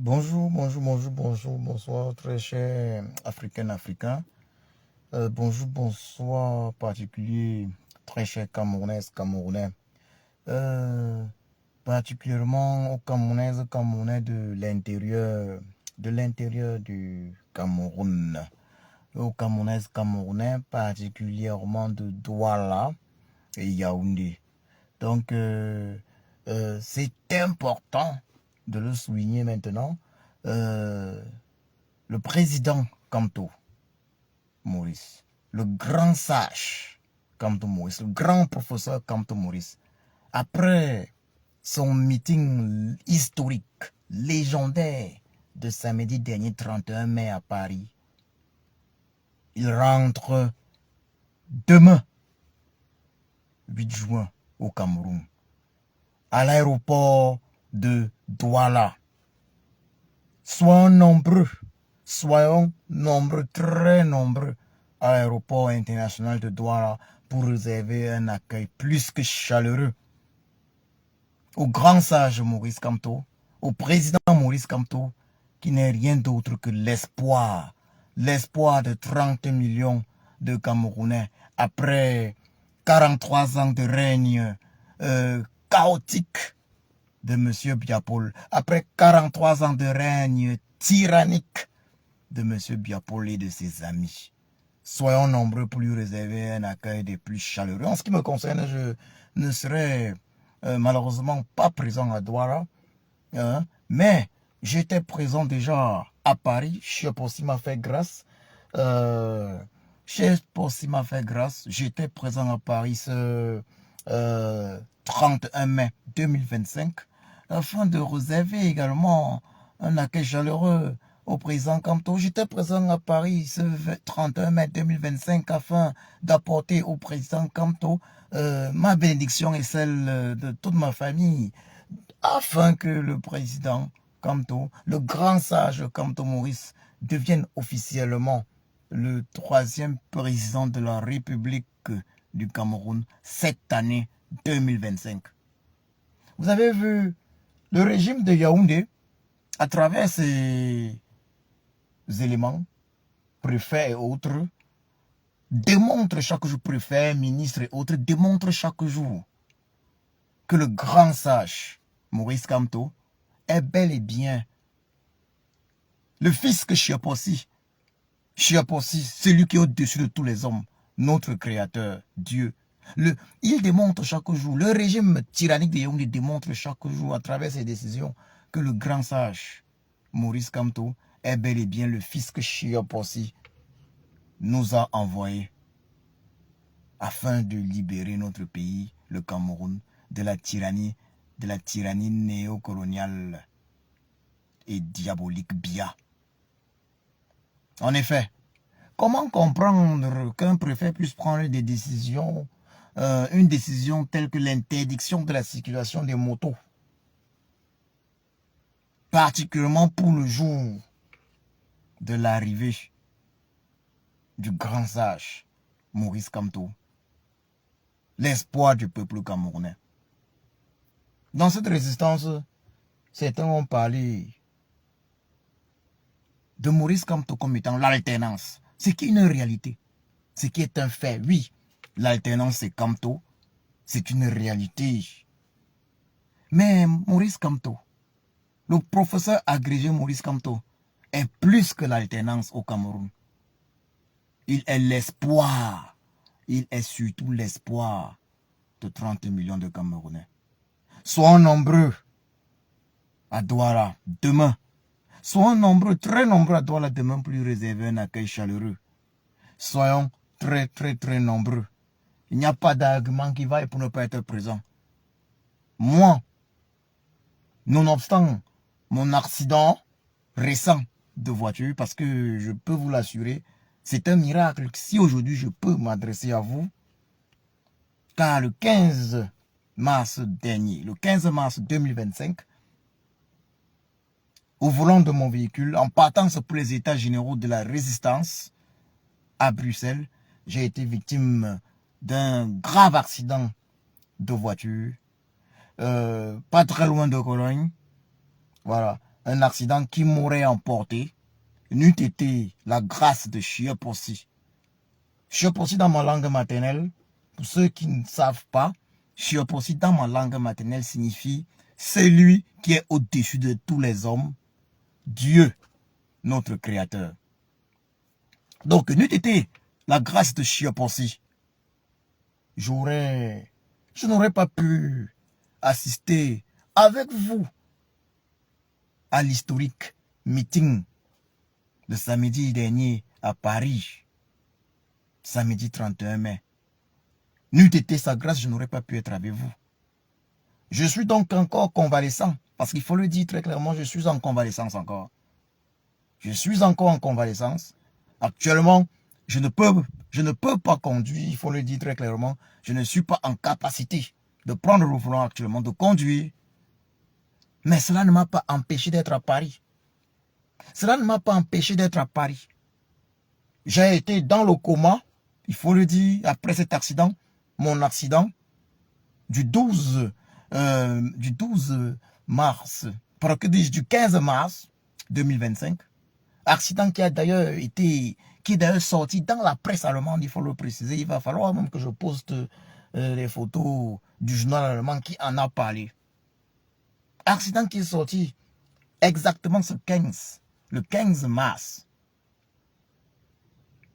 Bonsoir, très cher Africains. Bonjour, bonsoir, particulier, très cher Camerounais. Euh, Particulièrement aux Camerounais de l'intérieur du Cameroun. Aux Camerounais, particulièrement de Douala et Yaoundé. Donc, c'est important de le souligner maintenant. Le président Kamto Maurice, le grand sage Kamto Maurice, le grand professeur Kamto Maurice, après son meeting historique, légendaire de samedi dernier 31 mai à Paris, il rentre demain, 8 juin, au Cameroun, à l'aéroport de Douala. Soyons nombreux, très nombreux à l'aéroport international de Douala pour réserver un accueil plus que chaleureux au grand sage Maurice Kamto, au président Maurice Kamto, qui n'est rien d'autre que l'espoir de 30 millions de Camerounais après 43 ans de règne chaotique de M. Biapol, après 43 ans de règne tyrannique de M. Biapol et de ses amis. Soyons nombreux pour lui réserver un accueil des plus chaleureux. En ce qui me concerne, je ne serai malheureusement pas présent à Douala, hein, mais j'étais présent déjà à Paris. Chef aussi m'a fait grâce. J'étais présent à Paris ce 31 mai 2025 afin de réserver également un accueil chaleureux au président Kamto. J'étais présent à Paris ce 31 mai 2025 afin d'apporter au président Kamto ma bénédiction et celle de toute ma famille, afin que le président Kamto, le grand sage Kamto Maurice, devienne officiellement le 3e président de la République du Cameroun cette année 2025. Vous avez vu le régime de Yaoundé, à travers ses éléments, préfets et autres, démontre chaque jour, préfets, ministres et autres, démontre chaque jour que le grand sage Maurice Kamto est bel et bien le fils que Chiapossi, celui qui est au-dessus de tous les hommes, notre créateur, Dieu. Il démontre chaque jour, le régime tyrannique de Yaoundé démontre chaque jour à travers ses décisions que le grand sage Maurice Kamto est bel et bien le fils que Chiapossi nous a envoyé afin de libérer notre pays, le Cameroun, de la tyrannie néocoloniale et diabolique Biya. En effet, comment comprendre qu'un préfet puisse prendre des décisions, une décision telle que l'interdiction de la circulation des motos, particulièrement pour le jour de l'arrivée du grand sage Maurice Kamto, l'espoir du peuple camerounais. Dans cette résistance, certains ont parlé de Maurice Kamto comme étant l'alternance. C'est qui est une réalité, ce qui est un fait. Oui, l'alternance c'est Kamto, c'est une réalité. Mais Maurice Kamto, le professeur agrégé Maurice Kamto, est plus que l'alternance au Cameroun. Il est l'espoir. Il est surtout l'espoir de 30 millions de Camerounais. Soyons nombreux à Douala demain. Soyons nombreux, très nombreux à Douala demain pour lui réserver un accueil chaleureux. Soyons très, très, très nombreux. Il n'y a pas d'argument qui vaille pour ne pas être présent. Moi, nonobstant mon accident récent de voiture, parce que je peux vous l'assurer, c'est un miracle si aujourd'hui je peux m'adresser à vous, car le 15 mars dernier, le 15 mars 2025, au volant de mon véhicule, en partance pour les états généraux de la résistance à Bruxelles, j'ai été victime d'un grave accident de voiture, pas très loin de Cologne. Voilà. un accident qui m'aurait emporté, n'eût été la grâce de Shiopossi. Shiopossi dans ma langue maternelle, pour ceux qui ne savent pas, Shiopossi dans ma langue maternelle signifie celui qui est au-dessus de tous les hommes, Dieu, notre Créateur. Donc, n'eût été la grâce de Shiopossi, je n'aurais pas pu assister avec vous à l'historique meeting de samedi dernier à Paris, samedi 31 mai. N'eût été sa grâce, je n'aurais pas pu être avec vous. Je suis donc encore convalescent, parce qu'il faut le dire très clairement, je suis en convalescence encore. Je suis encore en convalescence. Actuellement, je ne peux pas conduire, il faut le dire très clairement. Je ne suis pas en capacité de prendre le volant actuellement, de conduire. Mais cela ne m'a pas empêché d'être à Paris. Cela ne m'a pas empêché d'être à Paris. J'ai été dans le coma, il faut le dire, après cet accident, mon accident du 12 mars, du 15 mars 2025. Accident qui a d'ailleurs été, qui est d'ailleurs sorti dans la presse allemande, il faut le préciser. Il va falloir même que je poste les photos du journal allemand qui en a parlé. Accident qui est sorti exactement le 15 mars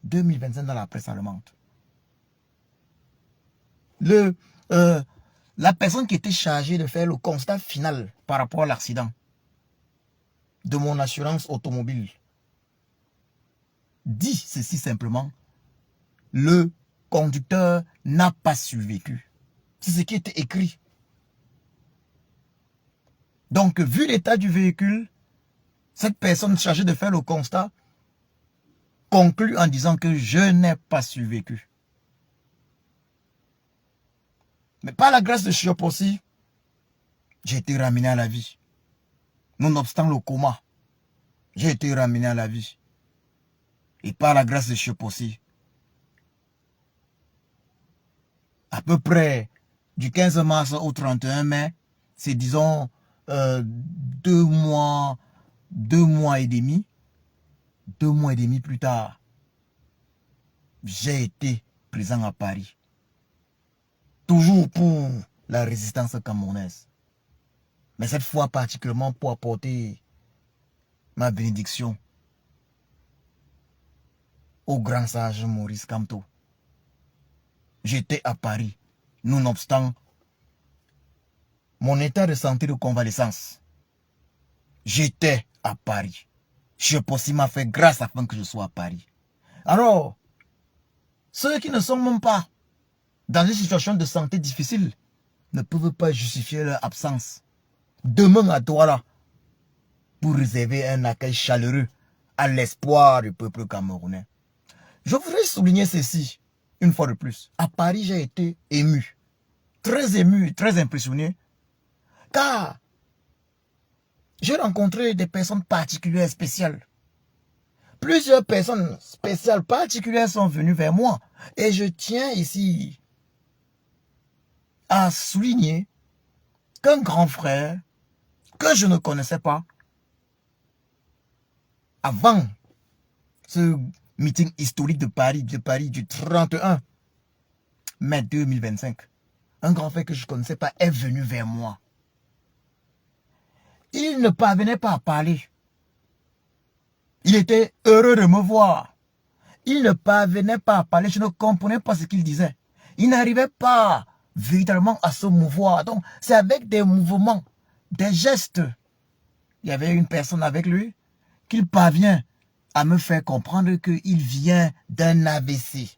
2025 dans la presse allemande. La personne qui était chargée de faire le constat final par rapport à l'accident de mon assurance automobile dit ceci simplement: le conducteur n'a pas survécu. C'est ce qui était écrit. Donc, vu l'état du véhicule, cette personne chargée de faire le constat conclut en disant que je n'ai pas survécu. Mais par la grâce de Shiopossi, j'ai été ramené à la vie. Nonobstant le coma, j'ai été ramené à la vie. Et par la grâce de Shiopossi, à peu près du 15 mars au 31 mai, c'est disons 2 mois et demi. 2 mois et demi plus tard, j'ai été présent à Paris. Toujours pour la résistance camerounaise. Mais cette fois particulièrement pour apporter ma bénédiction au grand sage Maurice Kamto. J'étais à Paris, nonobstant mon état de santé de convalescence. J'étais à Paris. Shiopossi m'a fait grâce afin que je sois à Paris. Alors, ceux qui ne sont même pas dans une situation de santé difficile ne peuvent pas justifier leur absence. Demain à Douala, pour réserver un accueil chaleureux à l'espoir du peuple camerounais. Je voudrais souligner ceci, une fois de plus. À Paris, j'ai été ému, très impressionné, car j'ai rencontré des personnes particulières, spéciales. Plusieurs personnes spéciales, particulières sont venues vers moi. Et je tiens ici à souligner qu'un grand frère que je ne connaissais pas avant ce meeting historique de Paris du 31 mai 2025, un grand frère que je ne connaissais pas est venu vers moi. Il ne parvenait pas à parler. Il était heureux de me voir. Il ne parvenait pas à parler. Je ne comprenais pas ce qu'il disait. Il n'arrivait pas véritablement à se mouvoir. Donc, c'est avec des mouvements, des gestes. Il y avait une personne avec lui qu'il parvient à me faire comprendre qu'il vient d'un AVC.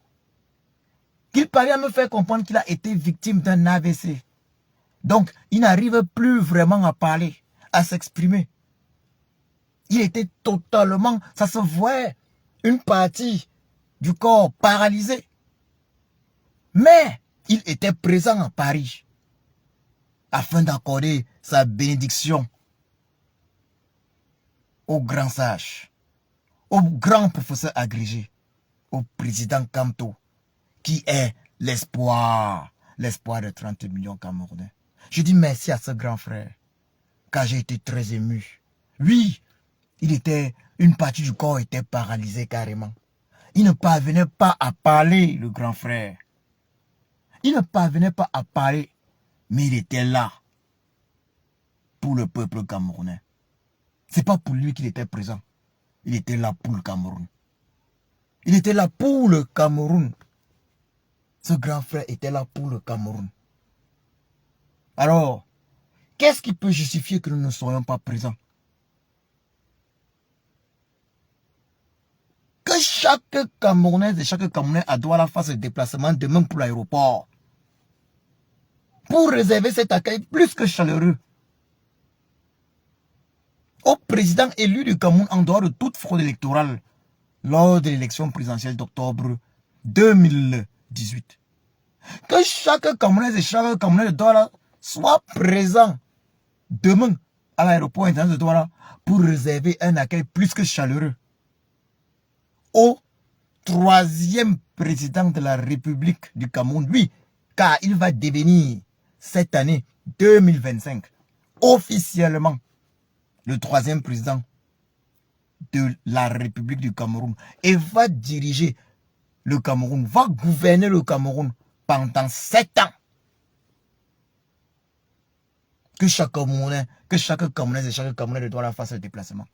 Qu'il parvient à me faire comprendre qu'il a été victime d'un AVC. Donc, il n'arrive plus vraiment à parler, à s'exprimer. Il était totalement, ça se voit, une partie du corps paralysée. Mais il était présent à Paris afin d'accorder sa bénédiction au grand sage, au grand professeur agrégé, au président Kamto, qui est l'espoir de 30 millions Camerounais. Je dis merci à ce grand frère, car j'ai été très ému. Oui, une partie du corps était paralysée carrément. Il ne parvenait pas à parler, le grand frère. Il ne parvenait pas à parler, mais il était là pour le peuple camerounais. Ce n'est pas pour lui qu'il était présent. Il était là pour le Cameroun. Il était là pour le Cameroun. Ce grand frère était là pour le Cameroun. Alors, qu'est-ce qui peut justifier que nous ne soyons pas présents? Que chaque Camerounaise et chaque Camerounais à Douala fasse le déplacement demain pour l'aéroport. Pour réserver cet accueil plus que chaleureux au président élu du Cameroun en dehors de toute fraude électorale lors de l'élection présidentielle d'octobre 2018. Que chaque Camerounais et chaque Camerounais de Douala soit présent demain à l'aéroport international de Douala pour réserver un accueil plus que chaleureux au troisième président de la République du Cameroun. Oui, car il va devenir cette année 2025 officiellement le troisième président de la République du Cameroun et va diriger le Cameroun, va gouverner le Cameroun pendant 7 ans. Que chaque Camerounais et chaque Camerounais doit la faire ce déplacement.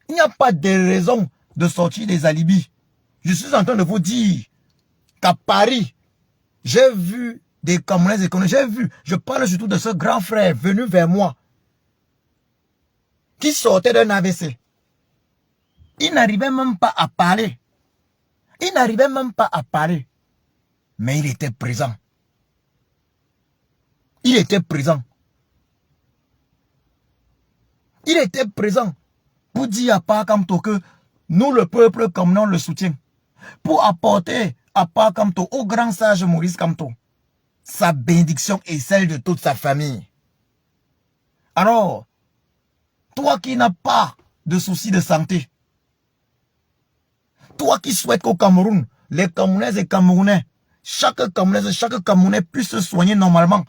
Il n'y a pas de raison de sortir des alibis. Je suis en train de vous dire qu'à Paris, j'ai vu des Camerounais et Camerounais, je parle surtout de ce grand frère venu vers moi, qui sortait d'un AVC. Il n'arrivait même pas à parler. Il n'arrivait même pas à parler. Mais il était présent. Il était présent. Il était présent pour dire à Pakamto que nous, le peuple camerounais, le soutient. Pour apporter à Pakamto, au grand sage Maurice Kamto, sa bénédiction et celle de toute sa famille. Alors, toi qui n'as pas de soucis de santé, toi qui souhaites qu'au Cameroun, les Camerounaises et Camerounais, chaque Camerounaise et chaque Camerounais puisse se soigner normalement.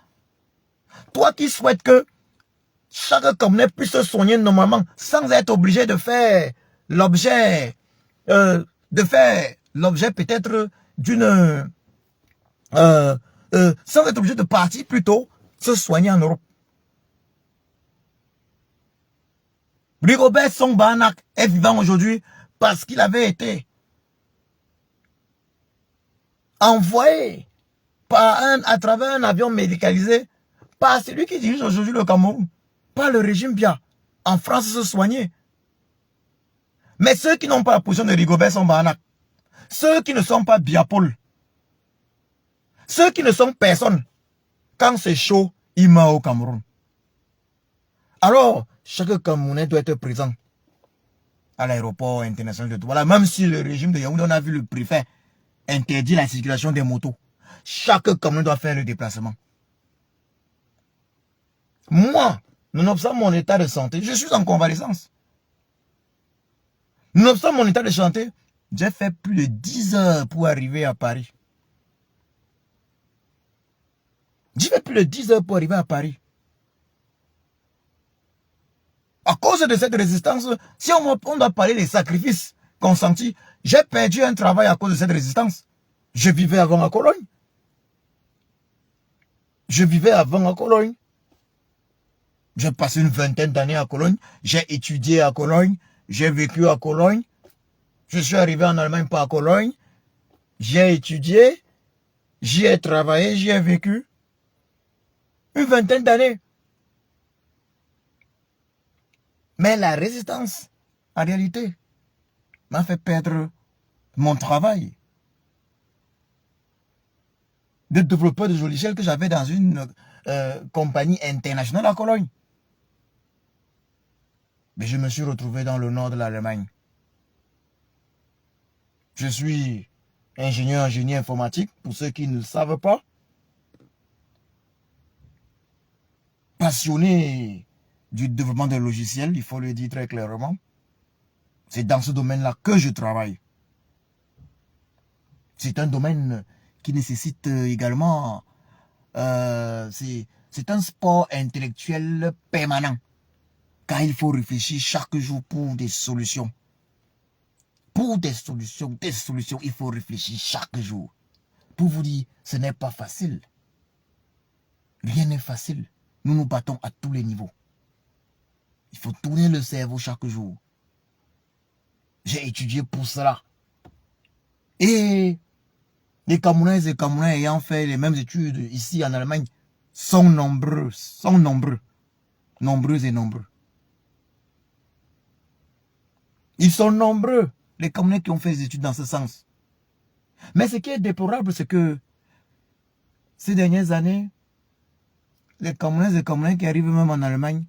Toi qui souhaites que chaque Camerounais puisse se soigner normalement sans être obligé de faire l'objet, peut-être d'une... sans être obligé de partir plutôt se soigner en Europe. Rigobert Song-Banak est vivant aujourd'hui parce qu'il avait été envoyé à travers un avion médicalisé par celui qui dirige aujourd'hui le Cameroun, par le régime Bia, en France se soigner. Mais ceux qui n'ont pas la position de Rigobert Song-Banak, ceux qui ne sont pas Biapol, ceux qui ne sont personne, quand c'est chaud, ils meurent au Cameroun. Alors, chaque Camerounais doit être présent à l'aéroport international de Douala. Même si le régime de Yaoundé, on a vu le préfet interdire la circulation des motos. Chaque Camerounais doit faire le déplacement. Moi, nonobstant mon état de santé, je suis en convalescence. Nonobstant mon état de santé, j'ai fait plus de 10 heures pour arriver à Paris. J'ai fait plus de 10 heures pour arriver à Paris. À cause de cette résistance, si on doit parler des sacrifices consentis, j'ai perdu un travail à cause de cette résistance. Je vivais avant à Cologne. J'ai passé une vingtaine d'années à Cologne. J'ai étudié à Cologne. J'ai vécu à Cologne. Je suis arrivé en Allemagne par Cologne. J'ai étudié. J'y ai travaillé. J'y ai vécu. Une vingtaine d'années. Mais la résistance, en réalité, m'a fait perdre mon travail de développeur de logiciels que j'avais dans une compagnie internationale à Cologne. Mais je me suis retrouvé dans le nord de l'Allemagne. Je suis ingénieur informatique, pour ceux qui ne le savent pas. Passionné du développement de logiciels, il faut le dire très clairement. C'est dans ce domaine-là que je travaille. C'est un domaine qui nécessite également... c'est un sport intellectuel permanent. Car il faut réfléchir chaque jour pour des solutions. Pour des solutions, il faut réfléchir chaque jour. Pour vous dire, ce n'est pas facile. Rien n'est facile. Nous nous battons à tous les niveaux. Il faut tourner le cerveau chaque jour. J'ai étudié pour cela. Et les Camerounais et Camerounais ayant fait les mêmes études ici en Allemagne sont nombreux, nombreux et nombreux. Ils sont nombreux, les Camerounais qui ont fait des études dans ce sens. Mais ce qui est déplorable, c'est que ces dernières années, les Camerounais et Camerounais qui arrivent même en Allemagne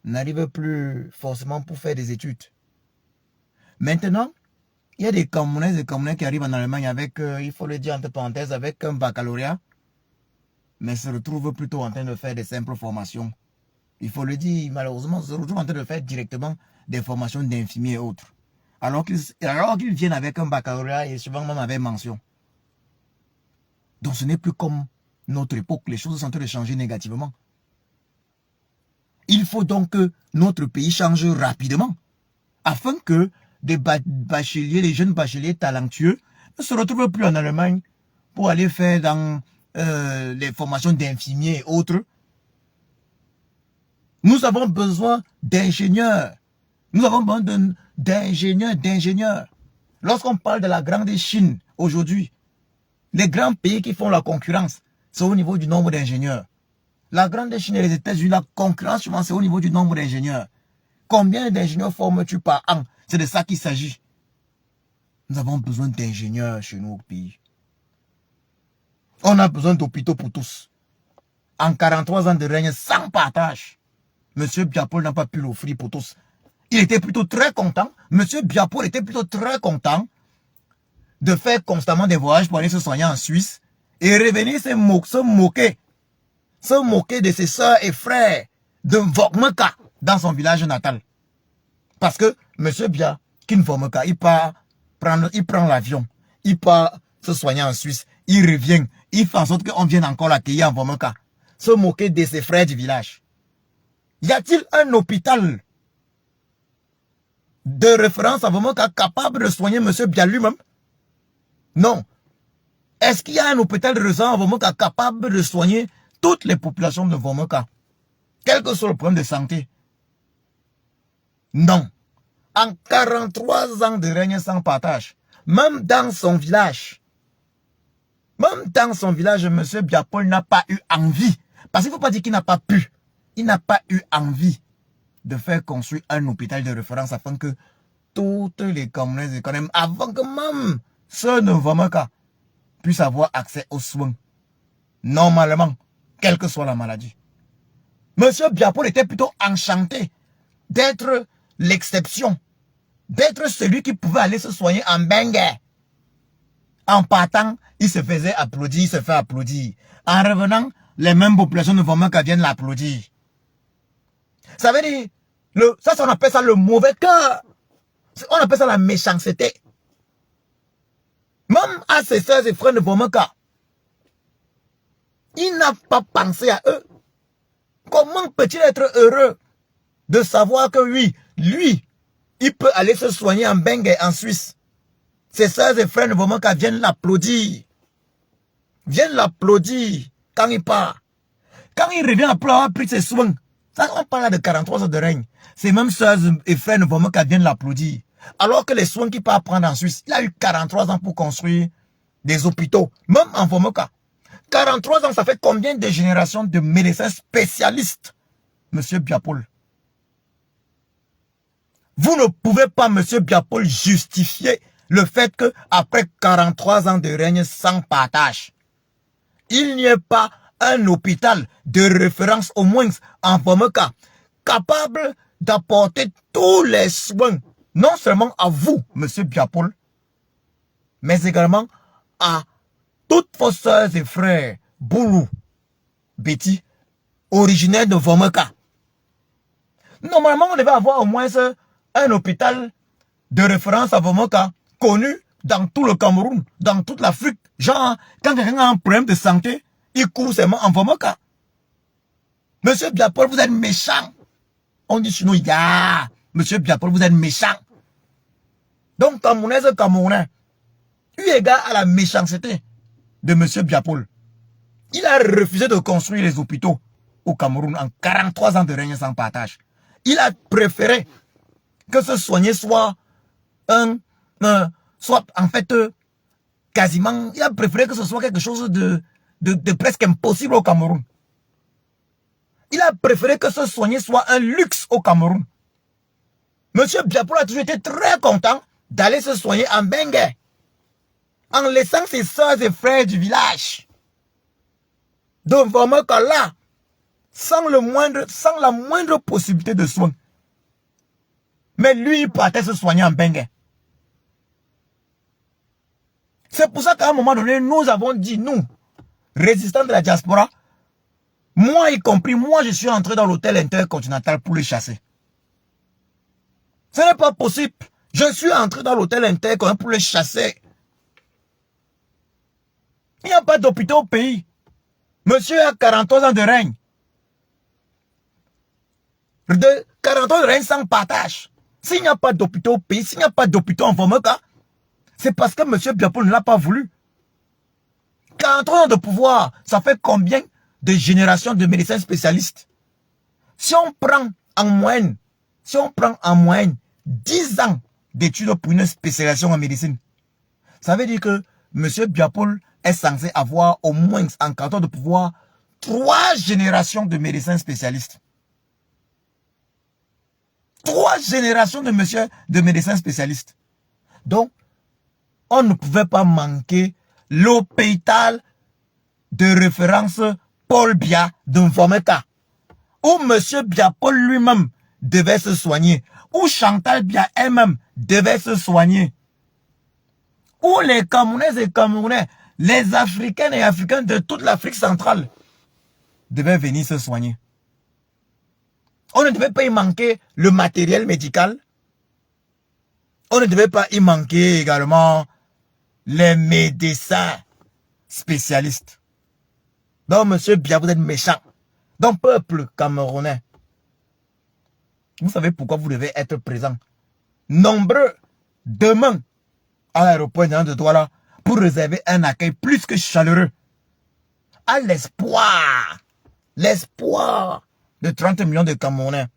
n'arrivent plus forcément pour faire des études. Maintenant, il y a des Camerounais et Camerounais qui arrivent en Allemagne avec, il faut le dire entre parenthèses, avec un baccalauréat, mais se retrouvent plutôt en train de faire des simples formations. Il faut le dire, malheureusement, se retrouvent en train de faire directement des formations d'infirmiers et autres. Alors qu'ils viennent avec un baccalauréat et souvent même avec mention. Donc ce n'est plus comme notre époque, les choses sont en train de changer négativement. Il faut donc que notre pays change rapidement, afin que des bacheliers, les jeunes bacheliers talentueux ne se retrouvent plus en Allemagne pour aller faire dans les formations d'infirmiers et autres. Nous avons besoin d'ingénieurs. Nous avons besoin d'ingénieurs. Lorsqu'on parle de la grande Chine aujourd'hui, les grands pays qui font la concurrence, c'est au niveau du nombre d'ingénieurs. La grande Chine et les États-Unis, la concurrence, souvent, c'est au niveau du nombre d'ingénieurs. Combien d'ingénieurs formes-tu par an? C'est de ça qu'il s'agit. Nous avons besoin d'ingénieurs chez nous au pays. On a besoin d'hôpitaux pour tous. En 43 ans de règne, sans partage. Monsieur Biapol n'a pas pu l'offrir pour tous. Il était plutôt très content. Monsieur Biapol était plutôt très content de faire constamment des voyages pour aller se soigner en Suisse et revenir se moquer de ses soeurs et frères de Vokmeka dans son village natal. Parce que monsieur Bia, qui ne Vokmeka, il prend l'avion, il part se soigner en Suisse, il revient, il fait en sorte qu'on vienne encore l'accueillir en Vokmeka, se moquer de ses frères du village. Y a-t-il un hôpital de référence à Vokmeka capable de soigner monsieur Bia lui-même? Non. Est-ce qu'il y a un hôpital de référence à Vokmeka capable de soigner toutes les populations de Vokmeka, quel que soit le problème de santé? Non. En 43 ans de règne sans partage, même dans son village, M. Biapol n'a pas eu envie, parce qu'il ne faut pas dire qu'il n'a pas pu, il n'a pas eu envie de faire construire un hôpital de référence afin que toutes les Camerounais, avant que même ceux de Vokmeka puissent avoir accès aux soins, normalement, quelle que soit la maladie. Monsieur Biapol était plutôt enchanté d'être l'exception, d'être celui qui pouvait aller se soigner en Bengue. En partant, il se faisait applaudir, il se fait applaudir. En revenant, les mêmes populations de Vokmeka viennent l'applaudir. Ça veut dire, ça on appelle ça le mauvais cœur. On appelle ça la méchanceté. Même à ses soeurs et frères de Vokmeka, il n'a pas pensé à eux. Comment peut-il être heureux de savoir que oui, lui, il peut aller se soigner en Bengue, en Suisse. Ses soeurs et frères de Vokmeka viennent l'applaudir. Viennent l'applaudir quand il part. Quand il revient après avoir pris ses soins, ça, on parle de 43 ans de règne. Ces mêmes soeurs et frères de Vokmeka viennent l'applaudir. Alors que les soins qu'il part prendre en Suisse, il a eu 43 ans pour construire des hôpitaux, même en Vokmeka. 43 ans, ça fait combien de générations de médecins spécialistes, monsieur Biapol? Vous ne pouvez pas, monsieur Biapol, justifier le fait que après 43 ans de règne sans partage, il n'y ait pas un hôpital de référence au moins en Vokmeka capable d'apporter tous les soins, non seulement à vous, monsieur Biapol, mais également à toutes vos soeurs et frères, Boulou, Betty, originaires de Vokmeka. Normalement, on devait avoir au moins un hôpital de référence à Vokmeka connu dans tout le Cameroun, dans toute l'Afrique. Genre, quand quelqu'un a un problème de santé, il court seulement en Vokmeka. Monsieur Biapol, vous êtes méchant. On dit sinon, il dit, ah, monsieur Biapol, vous êtes méchant. Donc, Camerounais, eu égard à la méchanceté de monsieur Biapol, il a refusé de construire les hôpitaux au Cameroun en 43 ans de règne sans partage. Il a préféré que se soigner soit en fait, quasiment, il a préféré que ce soit quelque chose de presque impossible au Cameroun. Il a préféré que se soigner soit un luxe au Cameroun. Monsieur Biapol a toujours été très content d'aller se soigner en Bengue, en laissant ses soeurs et frères du village. Donc vraiment que là, sans la moindre possibilité de soins. Mais lui, il partait se soigner en Bengue. C'est pour ça qu'à un moment donné, nous avons dit, nous, résistants de la diaspora, moi y compris, moi je suis entré dans l'hôtel intercontinental pour le chasser. Ce n'est pas possible. Je suis entré dans l'hôtel intercontinental pour le chasser. Il n'y a pas d'hôpital au pays. Monsieur a 43 ans de règne. De 40 ans de règne sans partage. S'il n'y a pas d'hôpital au pays, s'il n'y a pas d'hôpital en Formeka, c'est parce que monsieur Biapol ne l'a pas voulu. 43 ans de pouvoir, ça fait combien de générations de médecins spécialistes? Si on prend en moyenne 10 ans d'études pour une spécialisation en médecine, ça veut dire que monsieur Biapol est censé avoir au moins en 40 ans de pouvoir 3 générations de médecins spécialistes. 3 générations de médecins spécialistes. Donc, on ne pouvait pas manquer l'hôpital de référence Paul Biya de Mfomeka, où monsieur Biapol lui-même devait se soigner, où Chantal Biya elle-même devait se soigner, où les Camerounais et Camerounais, les Africains et Africains de toute l'Afrique centrale devaient venir se soigner. On ne devait pas y manquer le matériel médical. On ne devait pas y manquer également les médecins spécialistes. Donc, monsieur Biya, vous êtes méchant. Donc, peuple camerounais, vous savez pourquoi vous devez être présent. Nombreux, demain, à l'aéroport de Douala, pour réserver un accueil plus que chaleureux. À l'espoir de 30 millions de Camerounais.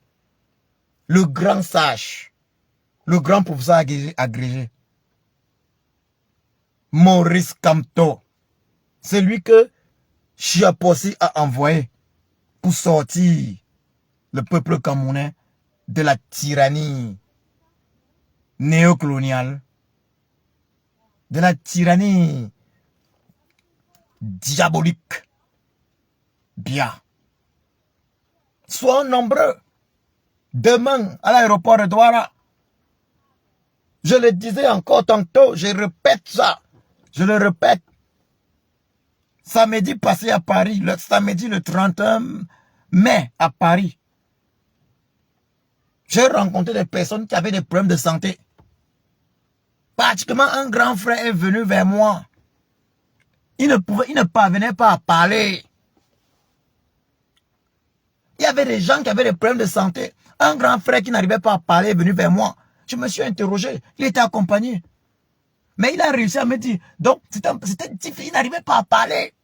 Le grand sage, le grand professeur agrégé, Maurice Kamto, c'est lui que Chiapossi a envoyé pour sortir le peuple camerounais de la tyrannie néocoloniale, de la tyrannie diabolique. Bien. Soyons nombreux. Demain, à l'aéroport de Douala, je le disais encore tantôt, je répète ça. Je le répète. Samedi passé à Paris, le samedi le 31 mai à Paris, j'ai rencontré des personnes qui avaient des problèmes de santé. Pratiquement un grand frère est venu vers moi. Il ne parvenait pas à parler. Il y avait des gens qui avaient des problèmes de santé. Un grand frère qui n'arrivait pas à parler est venu vers moi. Je me suis interrogé. Il était accompagné. Mais il a réussi à me dire. Donc, c'était difficile. Il n'arrivait pas à parler.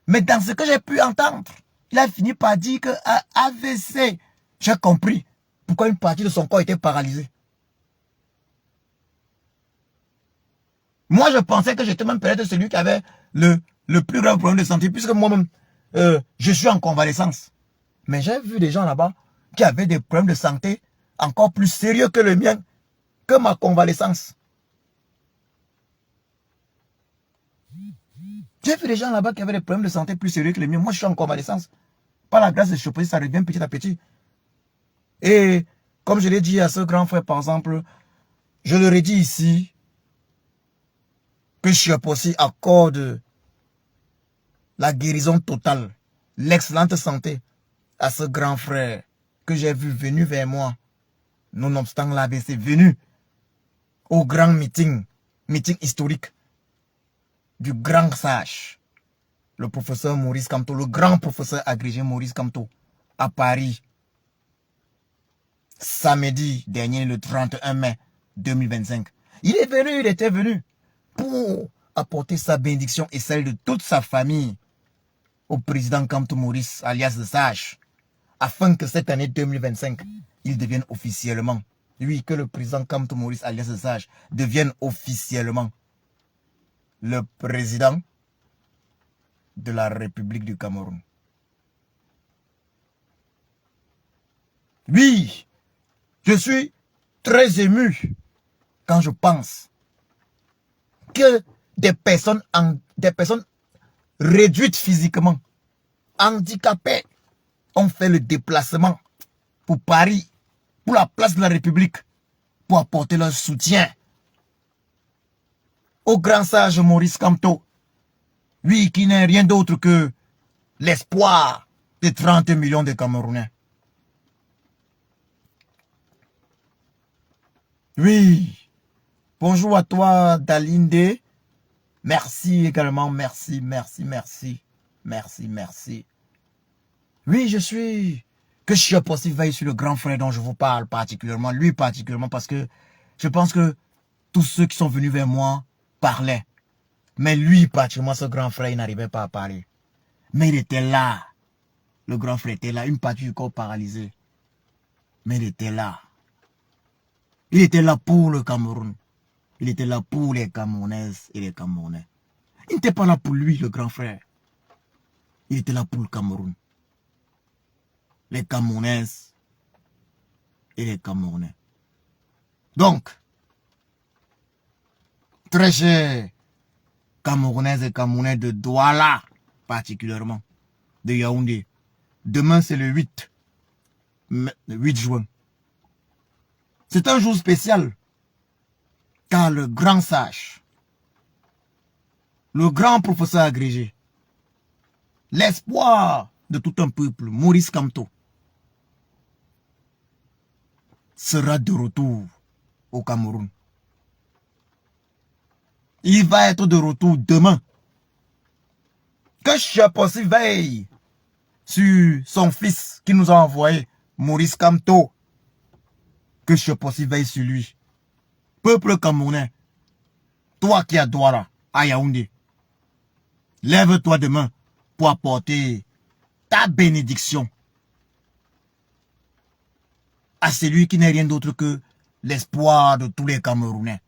Mais dans ce que j'ai pu entendre, il a fini par dire que AVC, j'ai compris pourquoi une partie de son corps était paralysée. Moi, je pensais que j'étais même peut-être celui qui avait le plus grave problème de santé, puisque moi-même, je suis en convalescence. Mais j'ai vu des gens là-bas qui avaient des problèmes de santé encore plus sérieux que le mien, que ma convalescence. J'ai vu des gens là-bas qui avaient des problèmes de santé plus sérieux que les miens. Moi, je suis en convalescence. Par la grâce de Chiapossi, ça revient petit à petit. Et comme je l'ai dit à ce grand frère, par exemple, je leur ai dit ici que Chiapossi accorde la guérison totale, l'excellente santé à ce grand frère que j'ai vu venu vers moi, nonobstant l'AVC, venu au grand meeting historique du grand sage, le professeur Maurice Kamto, le grand professeur agrégé Maurice Kamto, à Paris. samedi dernier, le 31 mai 2025. Il était venu pour apporter sa bénédiction et celle de toute sa famille au président Kamto Maurice, alias le Sage, afin que cette année 2025, il devienne officiellement, oui, que le président Kamto Maurice, alias le Sage, devienne officiellement le président de la République du Cameroun. Oui, je suis très ému quand je pense que des personnes réduites physiquement, handicapées, ont fait le déplacement pour Paris, pour la place de la République, pour apporter leur soutien au grand sage Maurice Kamto. Oui, qui n'est rien d'autre que l'espoir de 30 millions de Camerounais. Oui, bonjour à toi Dalinde. Merci également, merci. Oui, que Chia Possi veille sur le grand frère dont je vous parle particulièrement, lui particulièrement, parce que je pense que tous ceux qui sont venus vers moi parlaient. Mais lui particulièrement, ce grand frère, il n'arrivait pas à parler. Mais il était là. Le grand frère était là, une partie du corps paralysée. Mais il était là. Il était là pour le Cameroun. Il était là pour les Camerounaises et les Camerounais. Il n'était pas là pour lui, le grand frère. Il était là pour le Cameroun. Les Camerounaises et les Camerounais. Donc, très chers Camerounaises et Camerounais de Douala, particulièrement, de Yaoundé. Demain, c'est le 8 juin. C'est un jour spécial, car le grand sage, le grand professeur agrégé, l'espoir de tout un peuple, Maurice Kamto, sera de retour au Cameroun. Il va être de retour demain. Que Chia Possi veille sur son fils qui nous a envoyé, Maurice Kamto. Que Chia Possi veille sur lui. Peuple camerounais, toi qui as Douala, à Yaoundé, lève-toi demain pour apporter ta bénédiction à celui qui n'est rien d'autre que l'espoir de tous les Camerounais.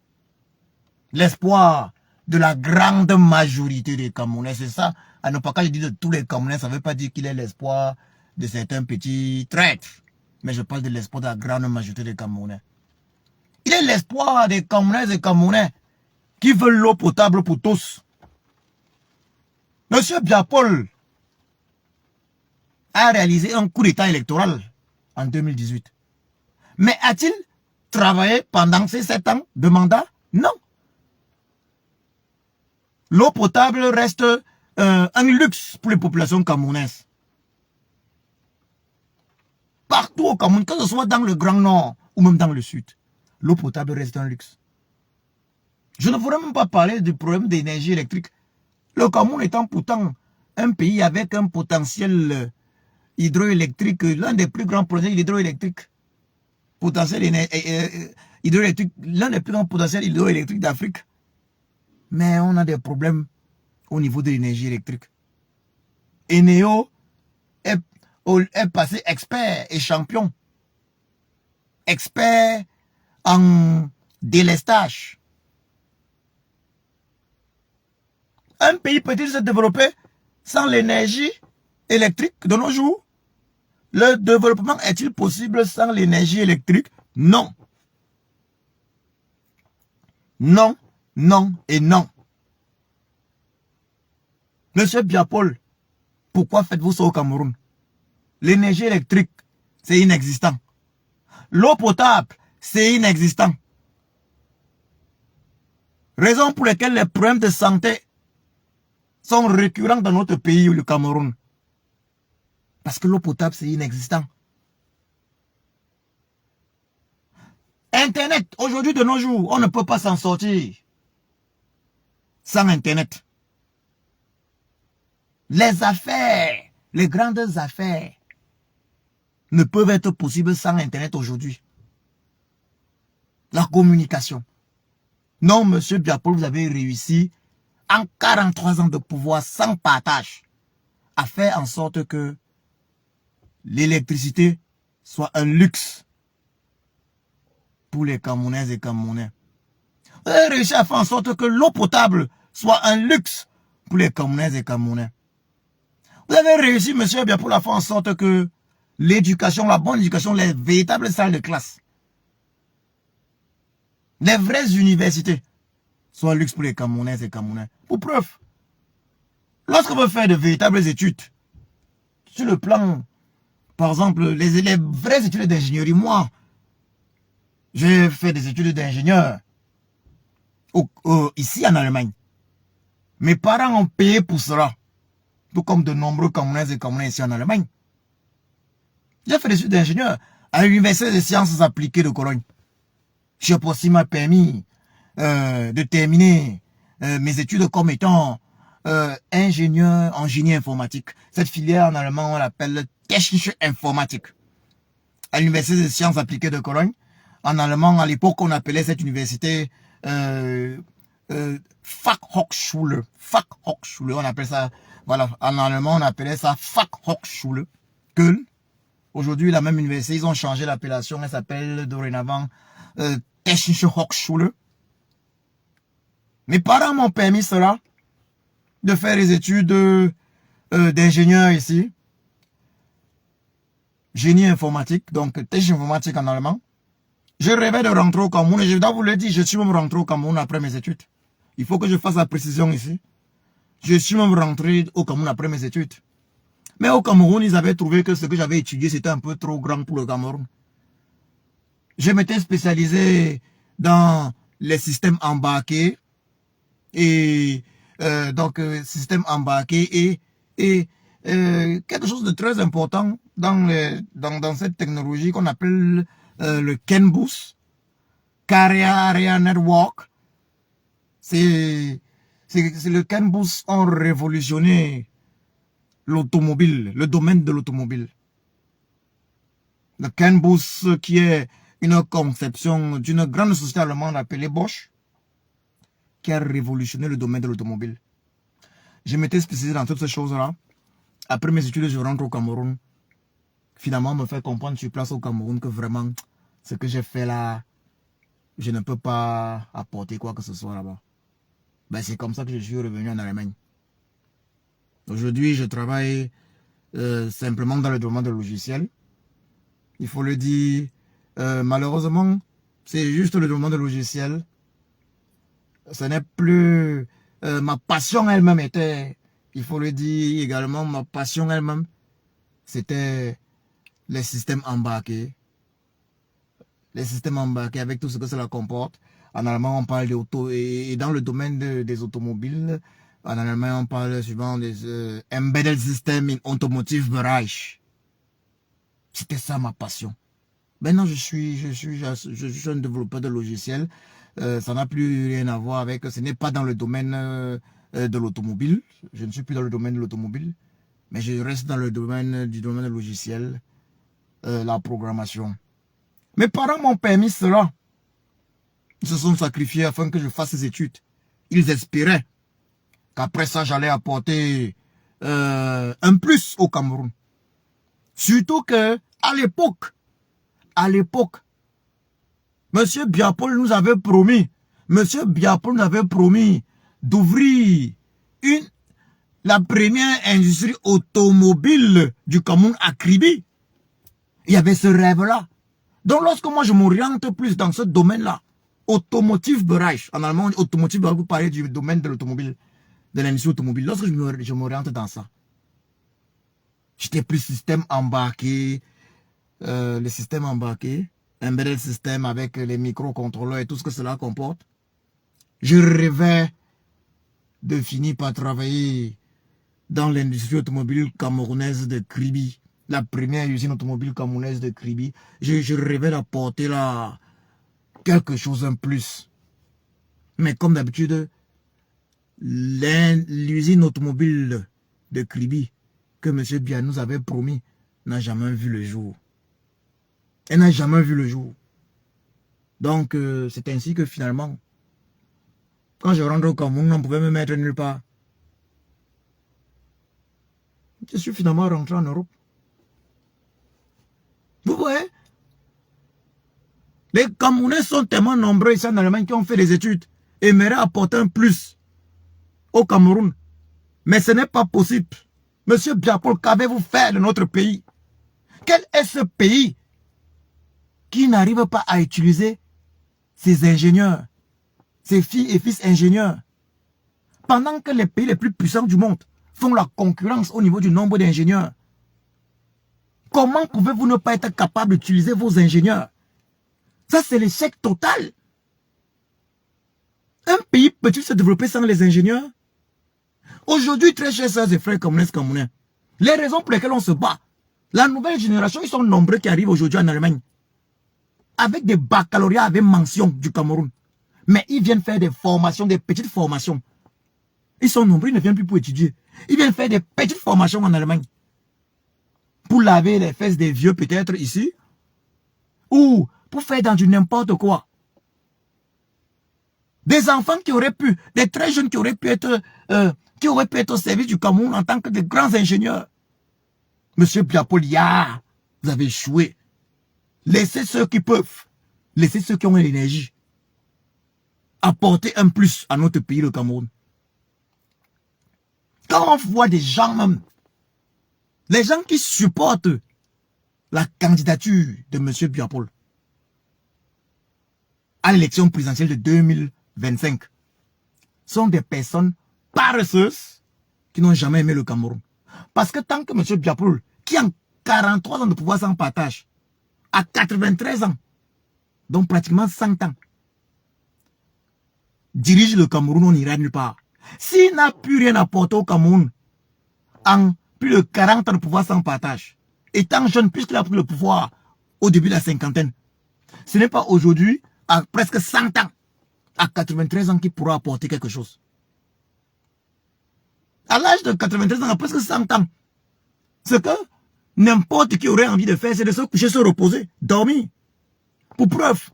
L'espoir de la grande majorité des Camerounais. C'est ça, à ne pas quand je dis de tous les Camerounais, ça ne veut pas dire qu'il est l'espoir de certains petits traîtres. Mais je parle de l'espoir de la grande majorité des Camerounais. Il est l'espoir des Camerounaises et Camerounais qui veulent l'eau potable pour tous. Monsieur Biapol a réalisé un coup d'état électoral en 2018. Mais a-t-il travaillé pendant ces 7 ans de mandat? Non. L'eau potable reste un luxe pour les populations camerounaises. Partout au Cameroun, que ce soit dans le Grand Nord ou même dans le Sud, l'eau potable reste un luxe. Je ne pourrais même pas parler du problème d'énergie électrique. Le Cameroun étant pourtant un pays avec un potentiel hydroélectrique, l'un des plus grands projets hydroélectriques, hydroélectrique, l'un des plus grands potentiels hydroélectriques d'Afrique. Mais on a des problèmes au niveau de l'énergie électrique. Eneo est passé expert et champion. Expert en délestage. Un pays peut-il se développer sans l'énergie électrique de nos jours? Le développement est-il possible sans l'énergie électrique? Non. Non, non et non. Monsieur Biapol, pourquoi faites-vous ça au Cameroun? L'énergie électrique, c'est inexistant. L'eau potable, c'est inexistant. Raison pour laquelle les problèmes de santé sont récurrents dans notre pays, le Cameroun. Parce que l'eau potable, c'est inexistant. Internet, aujourd'hui de nos jours, on ne peut pas s'en sortir sans Internet. Les affaires, les grandes affaires ne peuvent être possibles sans Internet aujourd'hui. La communication. Non, monsieur Biapol, vous avez réussi en 43 ans de pouvoir sans partage à faire en sorte que l'électricité soit un luxe pour les Camerounaises et Camerounais. Vous avez réussi à faire en sorte que l'eau potable soit un luxe pour les Camerounaises et Camerounais. Vous avez réussi, monsieur Biapol, à faire en sorte que l'éducation, la bonne éducation, les véritables salles de classe, les vraies universités, soient un luxe pour les Camerounaises et Camerounais. Pour preuve, lorsqu'on veut faire de véritables études, sur le plan, par exemple, les vraies études d'ingénierie, moi, j'ai fait des études d'ingénieur ici en Allemagne. Mes parents ont payé pour cela, tout comme de nombreux Camerounais et Camerounais ici en Allemagne. J'ai fait des études d'ingénieur à l'Université des sciences appliquées de Cologne. J'ai aussi m'a permis de terminer mes études comme étant ingénieur en génie informatique. Cette filière en allemand, on l'appelle Technische Informatik. À l'Université des sciences appliquées de Cologne. En allemand, à l'époque, on appelait cette université Fachhochschule. Fachhochschule, on appelle ça, voilà, en allemand, on appelait ça Fachhochschule. Köln. Aujourd'hui, la même université, ils ont changé l'appellation, elle s'appelle dorénavant Technische Hochschule. Mes parents m'ont permis cela, de faire les études d'ingénieur ici. Génie informatique, donc Technische Informatik en allemand. Je rêvais de rentrer au Cameroun et je dois vous le dire, je suis même rentré au Cameroun après mes études. Il faut que je fasse la précision ici. Je suis même rentré au Cameroun après mes études. Mais au Cameroun, ils avaient trouvé que ce que j'avais étudié, c'était un peu trop grand pour le Cameroun. Je m'étais spécialisé dans les systèmes embarqués et système embarqué et quelque chose de très important dans cette technologie qu'on appelle le CAN-bus, Carrier Area Network. C'est le CAN-bus ont révolutionné l'automobile, le domaine de l'automobile. Le CAN-bus qui est une conception d'une grande société allemande appelée Bosch, qui a révolutionné le domaine de l'automobile. Je m'étais spécialisé dans toutes ces choses-là. Après mes études, je rentre au Cameroun. Finalement, on me fait comprendre sur place au Cameroun que vraiment, ce que j'ai fait là, je ne peux pas apporter quoi que ce soit là-bas. Ben, c'est comme ça que je suis revenu en Allemagne. Aujourd'hui, je travaille simplement dans le domaine de logiciel. Il faut le dire, malheureusement, c'est juste le domaine de logiciel. Ce n'est plus... ma passion elle-même était, il faut le dire également, ma passion elle-même, c'était les systèmes embarqués. Les systèmes embarqués avec tout ce que cela comporte. En allemand, on parle d'auto, et dans le domaine des automobiles, en allemand, on parle souvent des Embedded System in Automotive Bereich. C'était ça ma passion. Maintenant, je suis un développeur de logiciels. Ça n'a plus rien à voir avec... Ce n'est pas dans le domaine de l'automobile. Je ne suis plus dans le domaine de l'automobile. Mais je reste dans le domaine du domaine logiciel. La programmation. Mes parents m'ont permis cela. Ils se sont sacrifiés afin que je fasse ces études. Ils espéraient qu'après ça, j'allais apporter un plus au Cameroun. Surtout que à l'époque, Monsieur Biapol nous avait promis, d'ouvrir la première industrie automobile du Cameroun à Kribi. Il y avait ce rêve-là. Donc lorsque moi je m'oriente plus dans ce domaine-là, Automotive Bereich, en allemand, Automotive Bereich, vous parlez du domaine de l'automobile, de l'industrie automobile. Lorsque je m'oriente dans ça, j'étais plus système embarqué, le système embarqué, embedded system avec les microcontrôleurs et tout ce que cela comporte. Je rêvais de finir par travailler dans l'industrie automobile camerounaise de Kribi, la première usine automobile camerounaise de Kribi. Je rêvais d'apporter là quelque chose en plus. Mais comme d'habitude, l'usine automobile de Kribi que M. Bia nous avait promis n'a jamais vu le jour. Elle n'a jamais vu le jour. Donc, c'est ainsi que finalement, quand je rentre au Cameroun, on pouvait me mettre nulle part. Je suis finalement rentré en Europe. Vous voyez? Les Camerounais sont tellement nombreux ici en Allemagne qui ont fait des études et aimeraient apporter un plus au Cameroun. Mais ce n'est pas possible. Monsieur Biapol, qu'avez-vous fait de notre pays? Quel est ce pays qui n'arrive pas à utiliser ses ingénieurs, ses filles et fils ingénieurs, pendant que les pays les plus puissants du monde font la concurrence au niveau du nombre d'ingénieurs? Comment pouvez-vous ne pas être capable d'utiliser vos ingénieurs? Ça, c'est l'échec total. Un pays peut-il se développer sans les ingénieurs? Aujourd'hui, très chers sœurs et frères camerounais, les raisons pour lesquelles on se bat, la nouvelle génération, ils sont nombreux qui arrivent aujourd'hui en Allemagne, avec des baccalauréats avec mention du Cameroun. Mais ils viennent faire des formations, des petites formations. Ils sont nombreux, ils ne viennent plus pour étudier. Ils viennent faire des petites formations en Allemagne. Pour laver les fesses des vieux peut-être ici. Ou pour faire dans du n'importe quoi. Des enfants qui auraient pu, des très jeunes qui auraient pu être au service du Cameroun en tant que de grands ingénieurs. Monsieur Biapolia, vous avez échoué. Laissez ceux qui peuvent, laissez ceux qui ont l'énergie apporter un plus à notre pays, le Cameroun. Quand on voit des gens même, les gens qui supportent la candidature de monsieur Biapol à l'élection présidentielle de 2025 sont des personnes paresseuses qui n'ont jamais aimé le Cameroun. Parce que tant que monsieur Biapol, qui a 43 ans de pouvoir sans partage, à 93 ans, donc pratiquement 100 ans, dirige le Cameroun, on n'ira nulle part. S'il n'a plus rien apporté au Cameroun en plus de 40 ans de pouvoir sans partage, étant jeune, puisqu'il a pris le pouvoir au début de la cinquantaine, ce n'est pas aujourd'hui, à presque 100 ans, à 93 ans, qu'il pourra apporter quelque chose. À l'âge de 93 ans, à presque 100 ans, ce que n'importe qui aurait envie de faire, c'est de se coucher, se reposer, dormir. Pour preuve,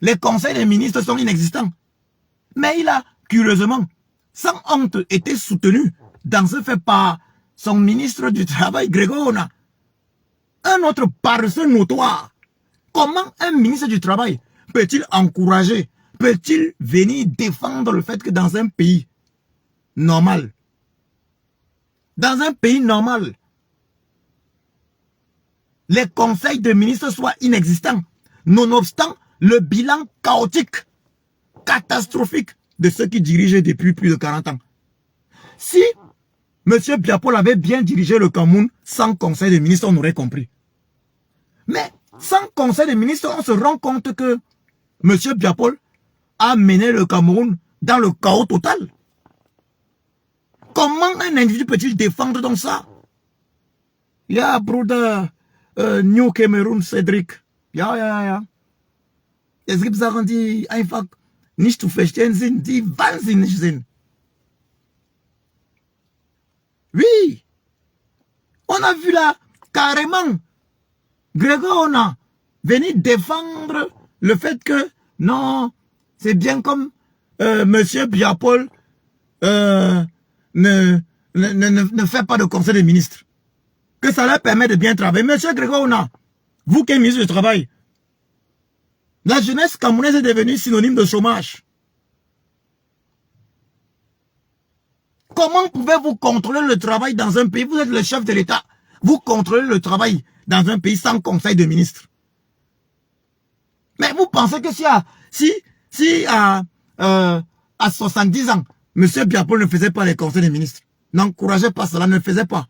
les conseils des ministres sont inexistants. Mais il a, curieusement, sans honte, été soutenu dans ce fait par son ministre du Travail, Grégoire Ona. Un autre paresseux notoire. Comment un ministre du Travail peut-il encourager, peut-il venir défendre le fait que dans un pays normal, les conseils de ministres soient inexistants, nonobstant le bilan chaotique, catastrophique de ceux qui dirigeaient depuis plus de 40 ans. Si M. Biapol avait bien dirigé le Cameroun sans conseil de ministres, on aurait compris. Mais sans conseil de ministres, on se rend compte que M. Biapol a mené le Cameroun dans le chaos total. Comment un individu peut-il défendre donc ça? Ya, brother, New Cameroun, Cédric. Ja. Es gibt Sachen, die einfach nicht zu verstehen sind, die wahnsinnig sind. Oui. On a vu là, carrément, Grégoire Ona venir défendre le fait que, non, c'est bien comme monsieur Biapol ne fait pas de conseil des ministres. Que ça leur permet de bien travailler. Monsieur Grégoire Ona, vous qui êtes ministre du Travail, la jeunesse camerounaise est devenue synonyme de chômage. Comment pouvez-vous contrôler le travail dans un pays? Vous êtes le chef de l'État. Vous contrôlez le travail dans un pays sans conseil de ministre. Mais vous pensez que si à 70 ans, M. Biapol ne faisait pas les conseils des ministres, n'encourageait pas cela, ne le faisait pas.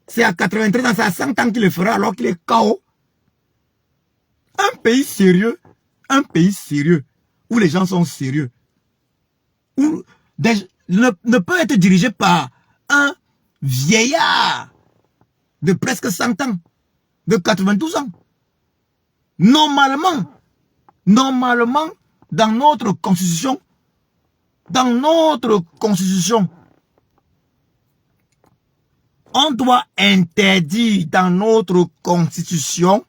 C'est à 93 ans, c'est à 100 ans qu'il le fera alors qu'il est KO. Un pays sérieux, où les gens sont sérieux, où ne peut être dirigé par un vieillard de presque 100 ans, de 92 ans. Normalement, dans notre constitution, on doit interdire dans notre constitution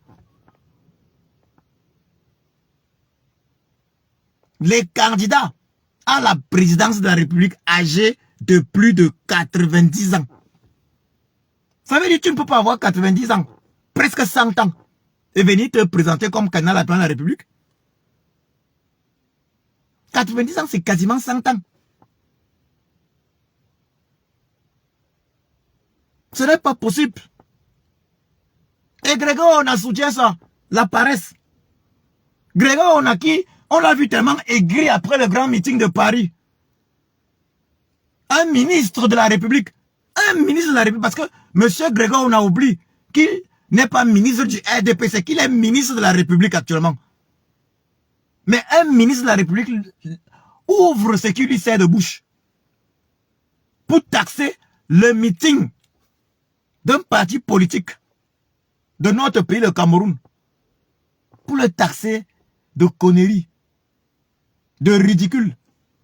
les candidats à la présidence de la République âgés de plus de 90 ans. Ça veut dire que tu ne peux pas avoir 90 ans, presque 100 ans, et venir te présenter comme candidat à la présidence de la République. 90 ans, c'est quasiment 100 ans. Ce n'est pas possible. Et Grégoire, on a soutient ça, la paresse. Grégoire, on a qui? On l'a vu tellement aigri après le grand meeting de Paris. Un ministre de la République. Un ministre de la République. Parce que M. Grégoire, on a oublié qu'il n'est pas ministre du RDP, c'est qu'il est ministre de la République actuellement. Mais un ministre de la République ouvre ce qui lui sert de bouche pour taxer le meeting d'un parti politique de notre pays, le Cameroun, pour le taxer de conneries, de ridicule.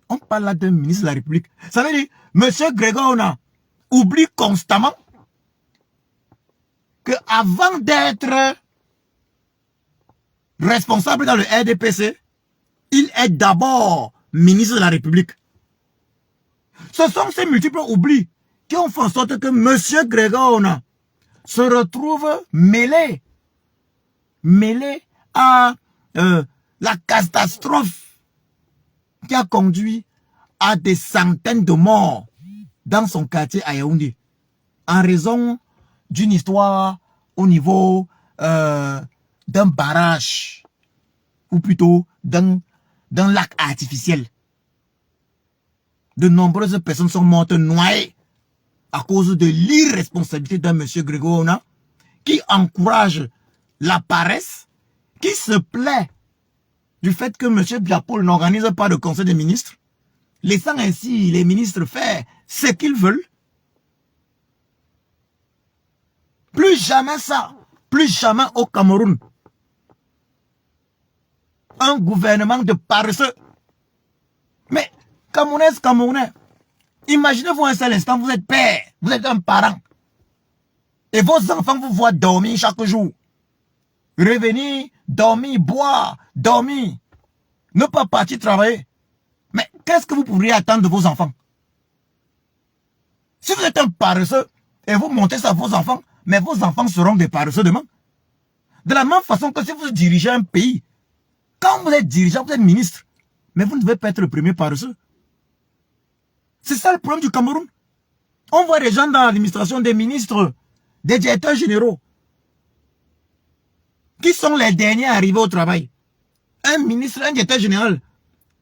On parle là d'un ministre de la République. Ça veut dire, M. Grégoire Ona oublie constamment que avant d'être responsable dans le RDPC, il est d'abord ministre de la République. Ce sont ces multiples oublis qui ont fait en sorte que M. Grégoire Ona se retrouve mêlé à la catastrophe qui a conduit à des centaines de morts dans son quartier à Yaoundé, en raison d'une histoire au niveau d'un barrage, ou plutôt d'un lac artificiel. De nombreuses personnes sont mortes noyées à cause de l'irresponsabilité d'un monsieur Grégoire Ona qui encourage la paresse, qui se plaît du fait que M. Biapol n'organise pas de conseil des ministres, laissant ainsi les ministres faire ce qu'ils veulent. Plus jamais ça, plus jamais au Cameroun. Un gouvernement de paresseux. Mais, Camerounais, imaginez-vous un seul instant, vous êtes père, vous êtes un parent. Et vos enfants vous voient dormir chaque jour. Revenir, dormir, boire, dormir. Ne pas partir travailler. Mais qu'est-ce que vous pourriez attendre de vos enfants? Si vous êtes un paresseux et vous montez ça à vos enfants, mais vos enfants seront des paresseux demain. De la même façon que si vous dirigez un pays, quand vous êtes dirigeant, vous êtes ministre, mais vous ne devez pas être le premier paresseux. C'est ça le problème du Cameroun. On voit des gens dans l'administration, des ministres, des directeurs généraux, qui sont les derniers arrivés au travail. Un ministre, un directeur général,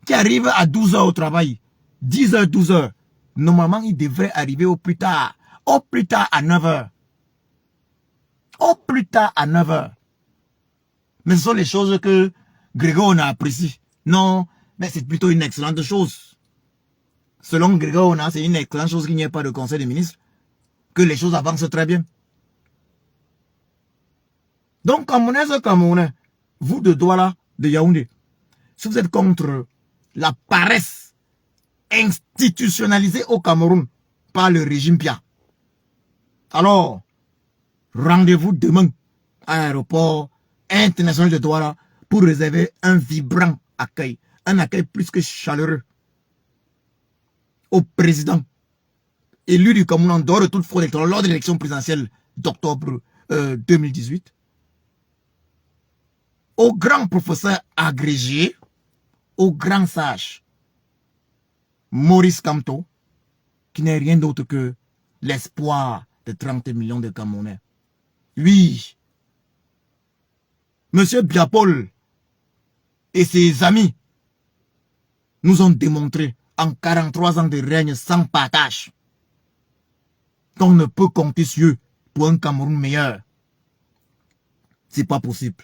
qui arrive à 12 h au travail, 10 h, 12 h, normalement, il devrait arriver au plus tard à 9 h. Au plus tard à 9 h. Mais ce sont les choses que Grégoire Ona apprécie. Non, mais c'est plutôt une excellente chose. Selon Grégoire Ona, c'est une excellente chose qu'il n'y ait pas de conseil des ministres, que les choses avancent très bien. Donc, Camerounais, vous de Douala, de Yaoundé, si vous êtes contre la paresse institutionnalisée au Cameroun par le régime Pia, alors, rendez-vous demain à l'aéroport international de Douala pour réserver un vibrant accueil, un accueil plus que chaleureux au président élu du Cameroun en dehors de toute fraude électorale lors de l'élection présidentielle d'octobre 2018, au grand professeur agrégé, au grand sage Maurice Kamto, qui n'est rien d'autre que l'espoir de 30 millions de Camerounais. Oui, M. Biapol et ses amis nous ont démontré en 43 ans de règne sans partage qu'on ne peut compter sur eux pour un Cameroun meilleur. C'est pas possible.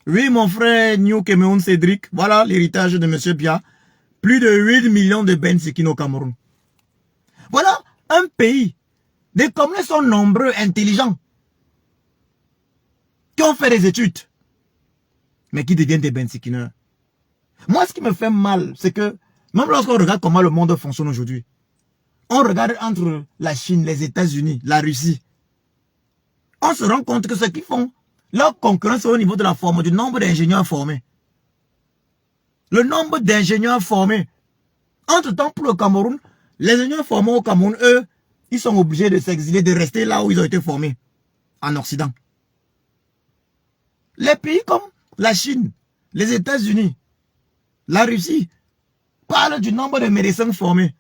Oui, mon frère New Cameroun Cédric, voilà l'héritage de M. Bia. Plus de 8 millions de Bensikine au Cameroun. Voilà un pays. Les Camerounais sont nombreux, intelligents, qui ont fait des études, mais qui deviennent des Bensikineurs. Moi, ce qui me fait mal, c'est que, même lorsqu'on regarde comment le monde fonctionne aujourd'hui, on regarde entre la Chine, les États-Unis, la Russie, on se rend compte que ce qu'ils font, La concurrence est au niveau de la forme, du nombre d'ingénieurs formés. Le nombre d'ingénieurs formés. Entre-temps, pour le Cameroun, les ingénieurs formés au Cameroun, eux, ils sont obligés de s'exiler, de rester là où ils ont été formés, en Occident. Les pays comme la Chine, les États-Unis, la Russie, parlent du nombre de médecins formés.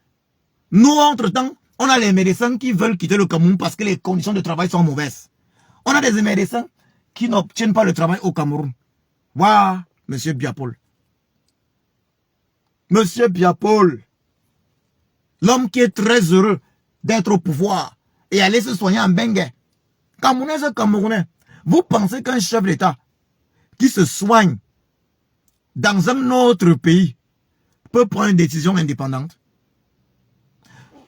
Nous, entre-temps, on a les médecins qui veulent quitter le Cameroun parce que les conditions de travail sont mauvaises. On a des médecins qui n'obtiennent pas le travail au Cameroun. Waouh, monsieur Biapol. Monsieur Biapol, l'homme qui est très heureux d'être au pouvoir et aller se soigner en Bengue. Camerounais, vous pensez qu'un chef d'État qui se soigne dans un autre pays peut prendre une décision indépendante?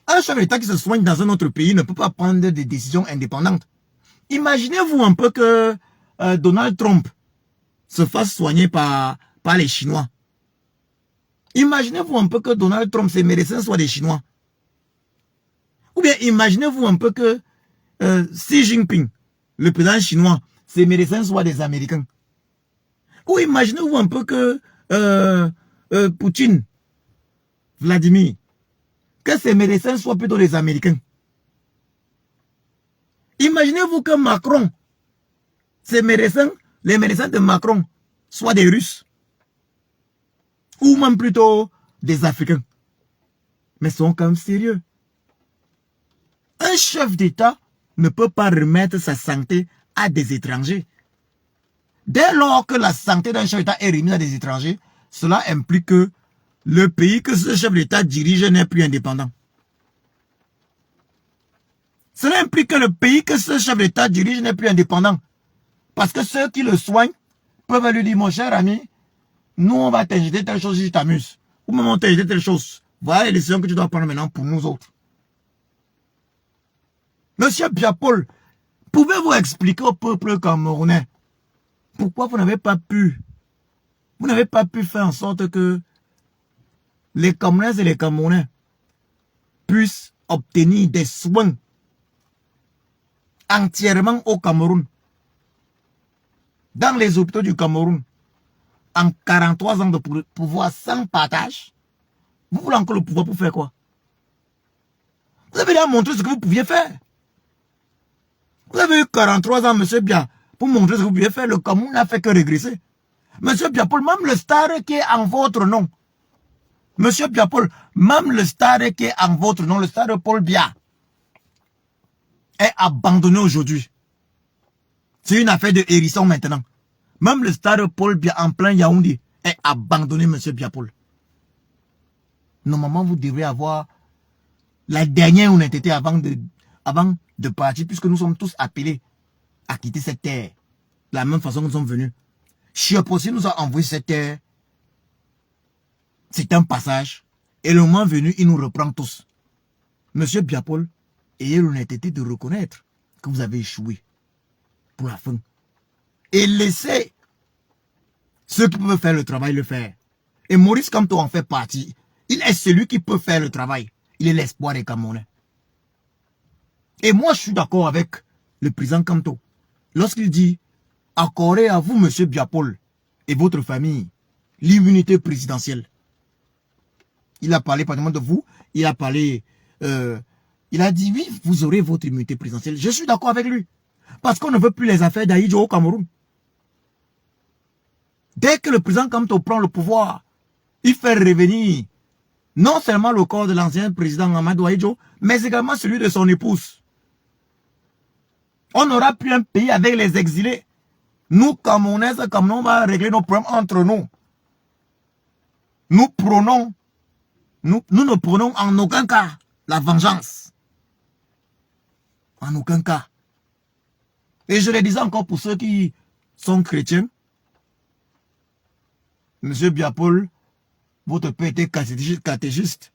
Un chef d'État qui se soigne dans un autre pays ne peut pas prendre des décisions indépendantes. Imaginez-vous un peu que Donald Trump se fasse soigner par les Chinois. Imaginez-vous un peu que Donald Trump, ses médecins soient des Chinois. Ou bien imaginez-vous un peu que Xi Jinping, le président chinois, ses médecins soient des Américains. Ou imaginez-vous un peu que Poutine, Vladimir, que ses médecins soient plutôt des Américains. Imaginez-vous que Macron, ses médecins, les médecins de Macron, soient des Russes. Ou même plutôt des Africains. Mais sont quand même sérieux. Un chef d'État ne peut pas remettre sa santé à des étrangers. Dès lors que la santé d'un chef d'État est remise à des étrangers, cela implique que le pays que ce chef d'État dirige n'est plus indépendant. Cela implique que le pays que ce chef d'État dirige n'est plus indépendant. Parce que ceux qui le soignent peuvent lui dire, mon cher ami, nous on va t'injecter telle chose si tu t'amuses. Ou même on t'injecter telle chose. Voilà les décisions que tu dois prendre maintenant pour nous autres. Monsieur Biapol, pouvez-vous expliquer au peuple camerounais pourquoi vous n'avez pas pu faire en sorte que les Camerounaises et les Camerounais puissent obtenir des soins entièrement au Cameroun, dans les hôpitaux du Cameroun, en 43 ans de pouvoir sans partage? Vous voulez encore le pouvoir pour faire quoi? Vous avez déjà montré ce que vous pouviez faire. Vous avez eu 43 ans, monsieur Bia, pour montrer ce que vous pouviez faire. Le Cameroun n'a fait que régresser. Monsieur Biapol, même le stade qui est en votre nom, monsieur Biapol, même le stade qui est en votre nom, le stade Paul Biya, est abandonné aujourd'hui. C'est une affaire de hérisson maintenant. Même le stade Paul Biya en plein Yaoundé est abandonné, monsieur Biapol. Normalement, vous devrez avoir la dernière honnêteté avant de partir, puisque nous sommes tous appelés à quitter cette terre. De la même façon que nous sommes venus. Chiapossi nous a envoyé cette terre. C'est un passage. Et le moment venu, il nous reprend tous. Monsieur Biapol, ayez l'honnêteté de reconnaître que vous avez échoué pour la fin. Et laissez ceux qui peuvent faire le travail le faire. Et Maurice Kamto en fait partie. Il est celui qui peut faire le travail. Il est l'espoir des Camerounais. Et moi, je suis d'accord avec le président Kamto. Lorsqu'il dit, accordez à vous, monsieur Biapol, et votre famille, l'immunité présidentielle. Il a parlé pratiquement de vous. Il a parlé... il a dit, oui, vous aurez votre immunité présidentielle. Je suis d'accord avec lui. Parce qu'on ne veut plus les affaires d'Aïdjo au Cameroun. Dès que le président Kamto prend le pouvoir, il fait revenir non seulement le corps de l'ancien président Amadou Aïdjo, mais également celui de son épouse. On n'aura plus un pays avec les exilés. Nous, Camerounaises, on va régler nos problèmes entre nous. Nous ne prenons en aucun cas la vengeance. En aucun cas. Et je le disais encore pour ceux qui sont chrétiens. Monsieur Biapol, votre père était catéchiste.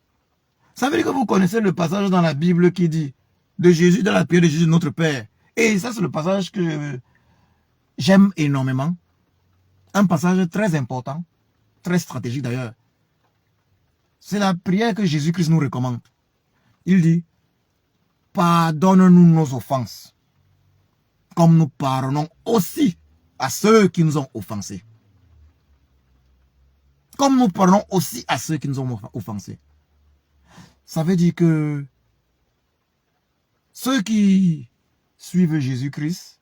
Ça veut dire que vous connaissez le passage dans la Bible qui dit de Jésus, dans la prière de Jésus, notre Père. Et ça, c'est le passage que j'aime énormément. Un passage très important, très stratégique d'ailleurs. C'est la prière que Jésus-Christ nous recommande. Il dit, pardonne-nous nos offenses, comme nous pardonnons aussi à ceux qui nous ont offensés. Comme nous parlons aussi à ceux qui nous ont offensés. Ça veut dire que ceux qui suivent Jésus-Christ,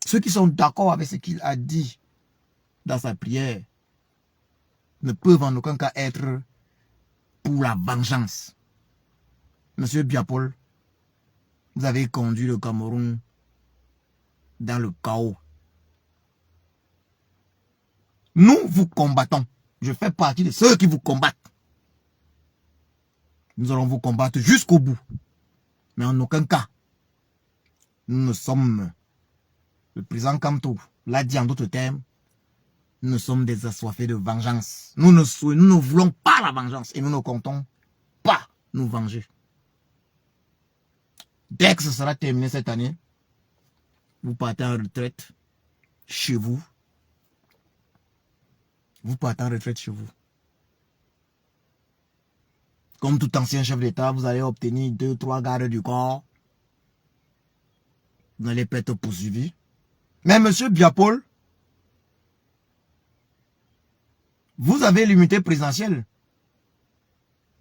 ceux qui sont d'accord avec ce qu'il a dit dans sa prière, ne peuvent en aucun cas être pour la vengeance. Monsieur Biapol, vous avez conduit le Cameroun dans le chaos. Nous vous combattons. Je fais partie de ceux qui vous combattent. Nous allons vous combattre jusqu'au bout. Mais en aucun cas, nous ne sommes, le président Kamto l'a dit en d'autres termes, nous sommes des assoiffés de vengeance. Nous ne voulons pas la vengeance et nous ne comptons pas nous venger. Dès que ce sera terminé cette année, vous partez en retraite chez vous. Vous partez en retraite chez vous. Comme tout ancien chef d'État, vous allez obtenir 2-3 gardes du corps. Vous n'allez pas être poursuivi. Mais monsieur Biapol, vous avez l'immunité présidentielle.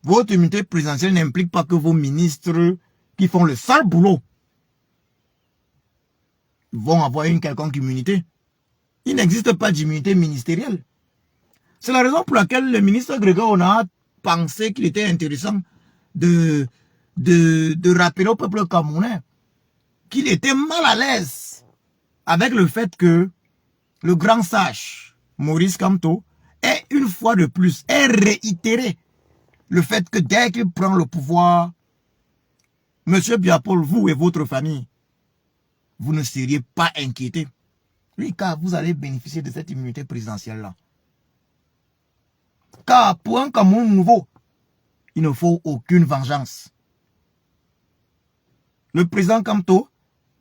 Votre immunité présidentielle n'implique pas que vos ministres qui font le sale boulot vont avoir une quelconque immunité. Il n'existe pas d'immunité ministérielle. C'est la raison pour laquelle le ministre Grégoire Ona a pensé qu'il était intéressant de rappeler au peuple camerounais qu'il était mal à l'aise avec le fait que le grand sage Maurice Kamto ait une fois de plus réitéré le fait que dès qu'il prend le pouvoir, monsieur Biapol, vous et votre famille, vous ne seriez pas inquiétés. Oui, car vous allez bénéficier de cette immunité présidentielle-là. Car pour un Cameroun nouveau, il ne faut aucune vengeance. Le président Kamto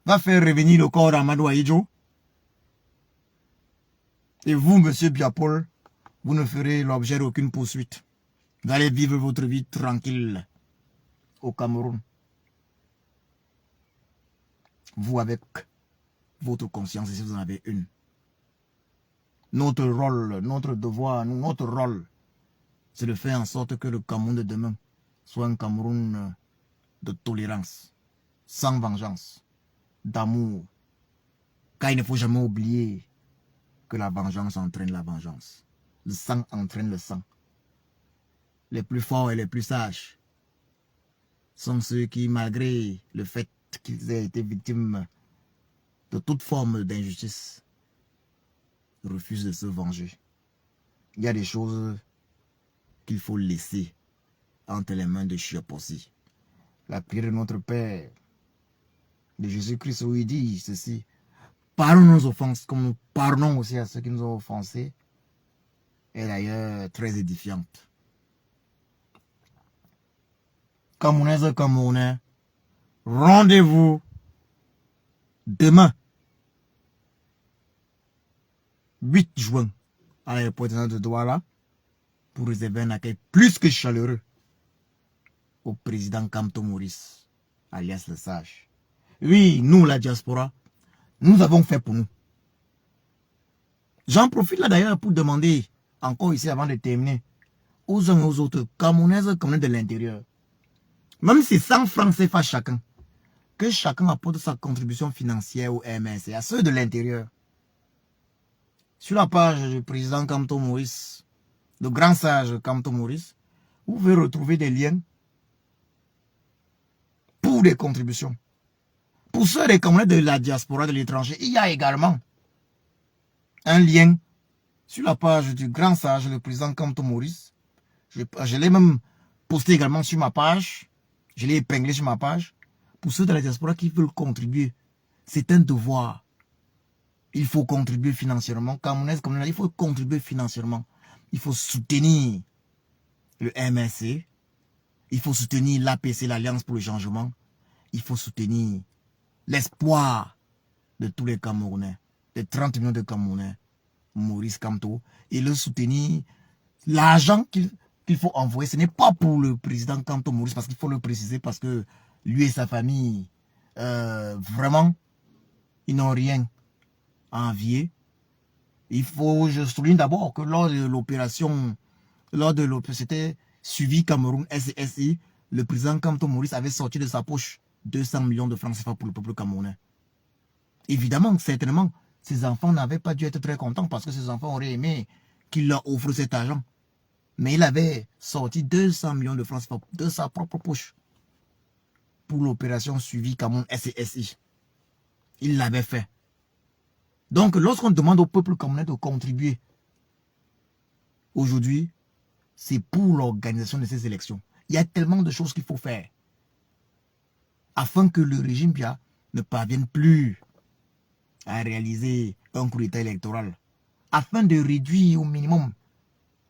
va faire revenir le corps d'Amadou Ahidjo. Et vous, monsieur Biapol, vous ne ferez l'objet d'aucune poursuite. Vous allez vivre votre vie tranquille au Cameroun. Vous avec votre conscience, si vous en avez une. Notre rôle, notre devoir, notre rôle, c'est de faire en sorte que le Cameroun de demain soit un Cameroun de tolérance, sans vengeance, d'amour. Car il ne faut jamais oublier que la vengeance entraîne la vengeance. Le sang entraîne le sang. Les plus forts et les plus sages sont ceux qui, malgré le fait qu'ils aient été victimes de toute forme d'injustice, refusent de se venger. Il y a des choses qu'il faut laisser entre les mains de Chiapossi. La prière de notre Père, de Jésus-Christ, où il dit ceci: pardonne nos offenses comme nous pardonnons aussi à ceux qui nous ont offensés, est d'ailleurs très édifiante. Camerounaises et Camerounais, rendez-vous demain, 8 juin, à l'aéroport de Douala, pour réserver un accueil plus que chaleureux au président Kamto Maurice, alias le sage. Oui, nous, la diaspora, nous avons fait pour nous. J'en profite là d'ailleurs pour demander, encore ici avant de terminer, aux uns et aux autres, Camerounaises comme de l'intérieur, même si 100 francs CFA chacun, que chacun apporte sa contribution financière au MSC, à ceux de l'intérieur. Sur la page du président Kamto Maurice, le grand sage Kamto Maurice, vous pouvez retrouver des liens pour des contributions. Pour ceux des Camerounais de la diaspora de l'étranger, il y a également un lien sur la page du grand sage, le président Kamto Maurice. Je l'ai même posté également sur ma page. Je l'ai épinglé sur ma page. Pour ceux de la diaspora qui veulent contribuer, c'est un devoir. Il faut contribuer financièrement. Camerounais, il faut contribuer financièrement. Il faut soutenir le MSC. Il faut soutenir l'APC, l'Alliance pour le changement. Il faut soutenir l'espoir de tous les Camerounais, des 30 millions de Camerounais, Maurice Kamto, et le soutenir. L'argent qu'il faut envoyer, ce n'est pas pour le président Kamto Maurice, parce qu'il faut le préciser, parce que lui et sa famille, vraiment, ils n'ont rien envier. Je souligne d'abord que lors de l'opération, c'était suivi Cameroun SSI, le président Kamto Maurice avait sorti de sa poche 200 millions de francs CFA pour le peuple camerounais. Évidemment, certainement, ces enfants n'avaient pas dû être très contents parce que ces enfants auraient aimé qu'il leur offre cet argent. Mais il avait sorti 200 millions de francs CFA de sa propre poche pour l'opération suivie Cameroun SSI. Il l'avait fait. Donc, lorsqu'on demande au peuple camerounais de contribuer, aujourd'hui, c'est pour l'organisation de ces élections. Il y a tellement de choses qu'il faut faire afin que le régime Biya ne parvienne plus à réaliser un coup d'État électoral, afin de réduire au minimum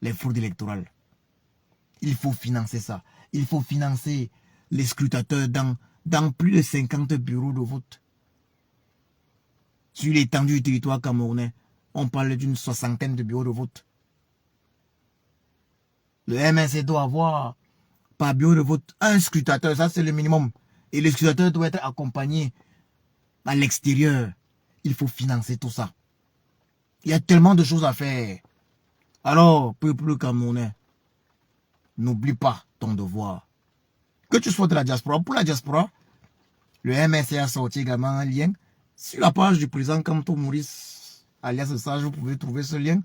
les fraudes électorales. Il faut financer ça. Il faut financer les scrutateurs dans plus de 50 bureaux de vote. Sur l'étendue du territoire camerounais, on parle d'une 60aine de bureaux de vote. Le MNC doit avoir par bureau de vote un scrutateur, ça c'est le minimum. Et le scrutateur doit être accompagné à l'extérieur. Il faut financer tout ça. Il y a tellement de choses à faire. Alors, peuple camerounais, n'oublie pas ton devoir. Que tu sois de la diaspora, pour la diaspora, le MNC a sorti également un lien. Sur la page du président Kamto Maurice, alias Sage, vous pouvez trouver ce lien.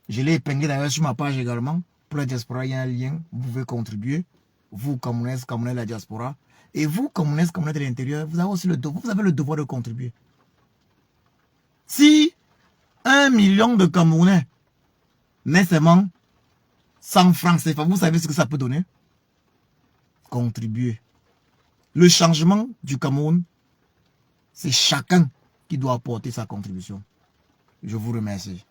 Je l'ai épinglé d'ailleurs sur ma page également. Pour la diaspora, il y a un lien. Vous pouvez contribuer. Vous, Camerounais de la diaspora. Et vous, Camerounais de l'intérieur, vous avez aussi le devoir de contribuer. Si 1 million de Camerounais met seulement 100 francs CFA, vous savez ce que ça peut donner? Contribuer. Le changement du Cameroun, c'est chacun qui doit apporter sa contribution. Je vous remercie.